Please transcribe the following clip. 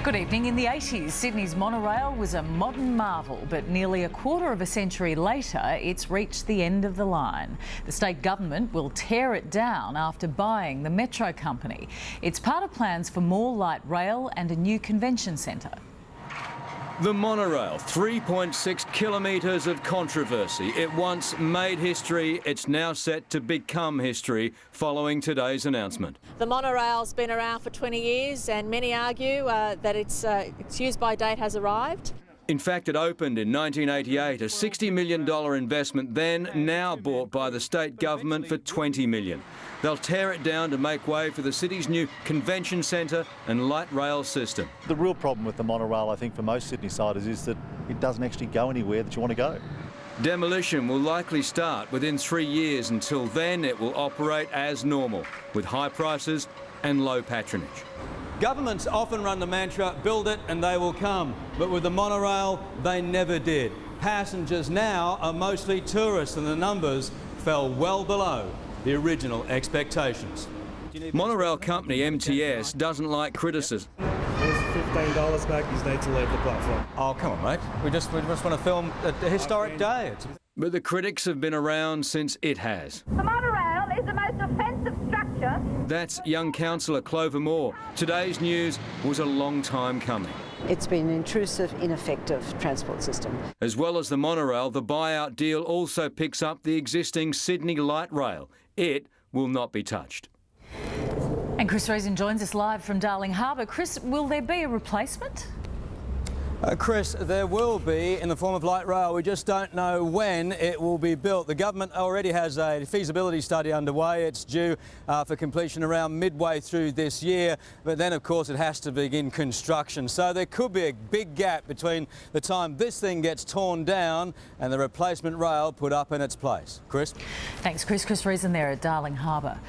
Good evening. In the 80s, Sydney's monorail was a modern marvel, but nearly a quarter of a century later, it's reached the end of the line. The state government will tear it down after buying the metro company. It's part of plans for more light rail and a new convention centre. The monorail, 3.6 kilometres of controversy. It once made history. It's now set to become history following today's announcement. The monorail's been around for 20 years and many argue that its use-by date has arrived. In fact, it opened in 1988, a $60 million investment then, now bought by the state government for $20 million. They'll tear it down to make way for the city's new convention centre and light rail system. The real problem with the monorail, I think, for most Sydney-siders is that it doesn't actually go anywhere that you want to go. Demolition will likely start within 3 years. Until then, it will operate as normal, with high prices and low patronage. Governments often run the mantra, build it and they will come. But with the monorail, they never did. Passengers now are mostly tourists and the numbers fell well below the original expectations. Monorail company MTS doesn't like criticism. There's $15 back, you need to leave the platform. Oh, come on, mate. We just want to film a historic day. But the critics have been around since it has. The monorail is the most offensive structure. That's young councillor Clover Moore. Today's news was a long time coming. It's been an intrusive, ineffective transport system. As well as the monorail, the buyout deal also picks up the existing Sydney light rail. It will not be touched. And Chris Reason joins us live from Darling Harbour. Chris, will there be a replacement? Chris, there will be in the form of light rail. We just don't know when it will be built. The government already has a feasibility study underway. It's due for completion around midway through this year. But then, of course, it has to begin construction. So there could be a big gap between the time this thing gets torn down and the replacement rail put up in its place. Chris? Thanks, Chris. Chris Reason there at Darling Harbour.